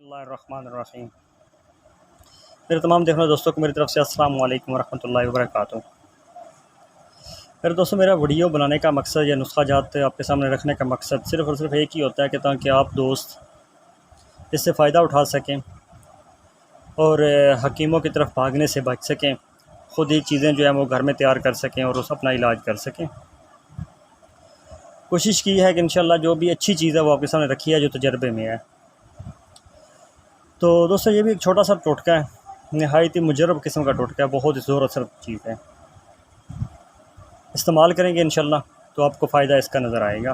اللہ الرحمن الرحیم۔ میرے تمام دیکھنے والے دوستوں کو میری طرف سے السلام علیکم ورحمۃ اللہ وبرکاتہ۔ میرے دوستوں، میرا ویڈیو بنانے کا مقصد یا نسخہ جات آپ کے سامنے رکھنے کا مقصد صرف اور صرف ایک ہی ہوتا ہے کہ تاکہ آپ دوست اس سے فائدہ اٹھا سکیں اور حکیموں کی طرف بھاگنے سے بچ سکیں، خود ہی چیزیں جو ہیں وہ گھر میں تیار کر سکیں اور اس اپنا علاج کر سکیں۔ کوشش کی ہے کہ انشاءاللہ جو بھی اچھی چیز ہے وہ آپ کے سامنے رکھی ہے جو تجربے میں ہے۔ تو دوستو، یہ بھی ایک چھوٹا سا ٹوٹکا ہے، نہایت ہی مجرب قسم کا ٹوٹکا ہے، بہت ہی زور اثر چیز ہے۔ استعمال کریں گے انشاءاللہ تو آپ کو فائدہ اس کا نظر آئے گا۔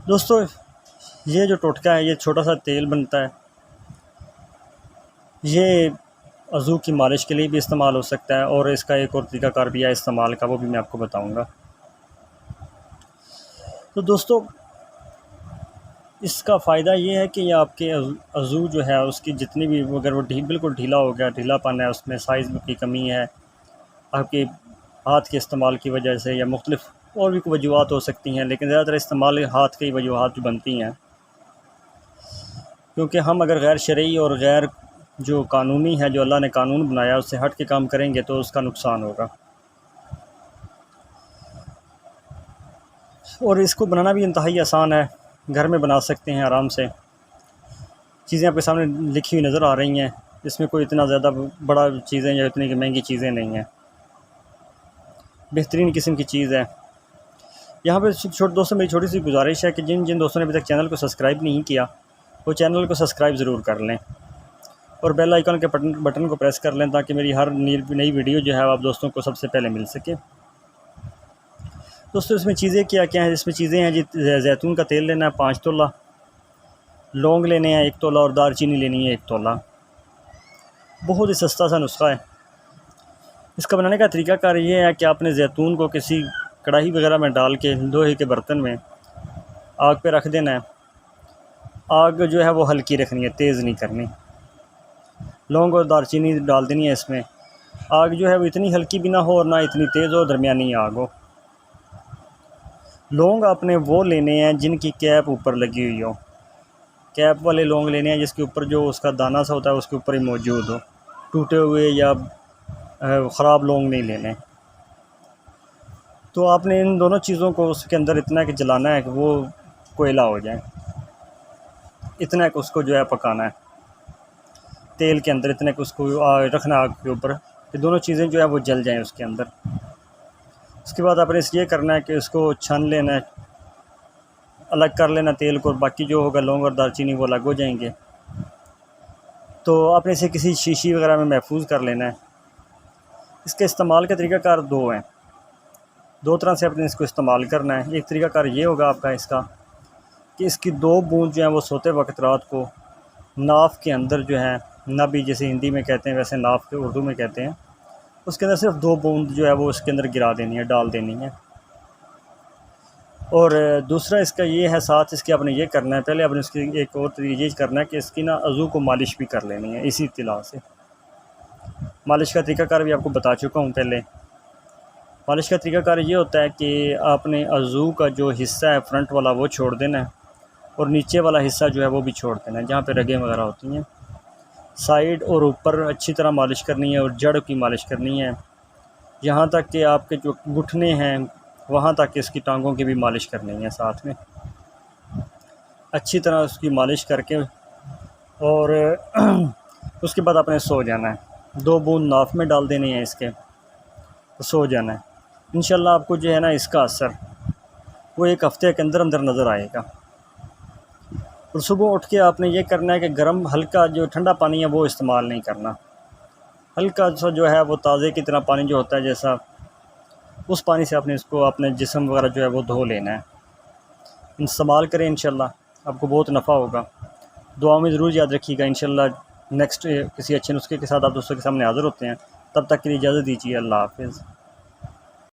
دوستو، یہ جو ٹوٹکا ہے، یہ چھوٹا سا تیل بنتا ہے، یہ عضو کی مالش کے لیے بھی استعمال ہو سکتا ہے، اور اس کا ایک اور طریقہ کار بھی ہے استعمال کا، وہ بھی میں آپ کو بتاؤں گا۔ تو دوستو، اس کا فائدہ یہ ہے کہ یہ آپ کے عضو جو ہے اس کی جتنی بھی، اگر وہ بالکل ڈھیلا ہو گیا، ڈھیلا پن ہے، اس میں سائز کی کمی ہے، آپ کے ہاتھ کے استعمال کی وجہ سے، یا مختلف اور بھی کوئی وجوہات ہو سکتی ہیں، لیکن زیادہ تر استعمال ہاتھ کی وجوہات جو بنتی ہیں، کیونکہ ہم اگر غیر شرعی اور غیر جو قانونی ہے، جو اللہ نے قانون بنایا، اس سے ہٹ کے کام کریں گے تو اس کا نقصان ہوگا۔ اور اس کو بنانا بھی انتہائی آسان ہے، گھر میں بنا سکتے ہیں آرام سے۔ چیزیں آپ کے سامنے لکھی ہوئی نظر آ رہی ہیں، اس میں کوئی اتنا زیادہ بڑا چیزیں یا اتنی مہنگی چیزیں نہیں ہیں، بہترین قسم کی چیز ہے۔ یہاں پہ دوستوں میری چھوٹی سی گزارش ہے کہ جن دوستوں نے ابھی تک چینل کو سبسکرائب نہیں کیا وہ چینل کو سبسکرائب ضرور کر لیں، اور بیل آئیکن کے بٹن کو پریس کر لیں تاکہ میری ہر نئی ویڈیو جو ہے آپ دوستوں کو سب سے پہلے مل سکے۔ دوستوں، اس میں چیزیں کیا کیا ہیں؟ اس میں چیزیں ہیں جی، زیتون کا تیل لینا ہے 5 تولہ، لونگ لینے ہیں 1 تولہ، اور دار چینی لینی ہے 1 تولہ۔ بہت ہی سستا سا نسخہ ہے۔ اس کا بنانے کا طریقہ کار یہ ہے کہ آپ نے زیتون کو کسی کڑاہی وغیرہ میں ڈال کے لوہے کے برتن میں آگ پہ رکھ دینا ہے۔ آگ جو ہے وہ ہلکی رکھنی ہے، تیز نہیں کرنی۔ لونگ اور دار چینی ڈال دینی ہے اس میں۔ آگ جو ہے وہ اتنی ہلکی بھی نہ ہو اور نہ اتنی تیز ہو، درمیانی آگ ہو۔ لونگ آپ نے وہ لینے ہیں جن کی کیپ اوپر لگی ہوئی ہو، کیپ والے لونگ لینے ہیں جس کے اوپر جو اس کا دانہ سا ہوتا ہے اس کے اوپر ہی موجود ہو، ٹوٹے ہوئے یا خراب لونگ نہیں لینے۔ تو آپ نے ان دونوں چیزوں کو اس کے اندر اتنا کہ جلانا ہے کہ وہ کوئلہ ہو جائیں، اتنا کہ اس کو جو ہے پکانا ہے تیل کے اندر، اتنا کہ اس کو رکھنا آگ کے اوپر کہ دونوں چیزیں جو ہے وہ جل جائیں اس کے اندر۔ اس کے بعد آپ نے یہ کرنا ہے کہ اس کو چھان لینا ہے، الگ کر لینا تیل کو، اور باقی جو ہوگا لونگ اور دار چینی وہ الگ ہو جائیں گے۔ تو آپ نے اسے کسی شیشی وغیرہ میں محفوظ کر لینا ہے۔ اس کے استعمال کا طریقہ کار 2 ہیں، 2 طرح سے آپ نے اس کو استعمال کرنا ہے۔ ایک طریقہ کار یہ ہوگا آپ کا اس کا کہ اس کی 2 بوند جو ہیں وہ سوتے وقت رات کو ناف کے اندر جو ہے، نبی جیسے ہندی میں کہتے ہیں ویسے ناف کے اردو میں کہتے ہیں، اس کے اندر صرف 2 بوند جو ہے وہ اس کے اندر گرا دینی ہے، ڈال دینی ہے۔ اور دوسرا اس کا یہ ہے، ساتھ اس کے آپ نے یہ کرنا ہے، پہلے آپ نے اس کی ایک اور طریقہ یہ کرنا ہے کہ اس کی عضو کو مالش بھی کر لینی ہے اسی اطلاع سے۔ مالش کا طریقہ کار بھی آپ کو بتا چکا ہوں پہلے۔ مالش کا طریقہ کار یہ ہوتا ہے کہ آپ نے عضو کا جو حصہ ہے فرنٹ والا وہ چھوڑ دینا ہے، اور نیچے والا حصہ جو ہے وہ بھی چھوڑ دینا ہے جہاں پہ رگیں وغیرہ ہوتی ہیں۔ سائیڈ اور اوپر اچھی طرح مالش کرنی ہے، اور جڑ کی مالش کرنی ہے، یہاں تک کہ آپ کے جو گھٹنے ہیں وہاں تک اس کی ٹانگوں کی بھی مالش کرنی ہے ساتھ میں، اچھی طرح اس کی مالش کر کے، اور اس کے بعد آپ نے سو جانا ہے۔ 2 بوند ناف میں ڈال دینے ہیں اس کے، سو جانا ہے۔ انشاءاللہ آپ کو جو ہے نا اس کا اثر وہ 1 ہفتے کے اندر نظر آئے گا۔ اور صبح اٹھ کے آپ نے یہ کرنا ہے کہ گرم ہلکا جو ٹھنڈا پانی ہے وہ استعمال نہیں کرنا، ہلکا سا جو ہے وہ تازے کی طرح پانی جو ہوتا ہے جیسا، اس پانی سے آپ نے اس کو اپنے جسم وغیرہ جو ہے وہ دھو لینا ہے۔ استعمال کریں، انشاءاللہ آپ کو بہت نفع ہوگا۔ دعا میں ضرور یاد رکھیے گا۔ انشاءاللہ نیکسٹ کسی اچھے نسخے کے ساتھ آپ دوستوں کے سامنے حاضر ہوتے ہیں، تب تک کے لیے اجازت دیجیے۔ اللہ حافظ۔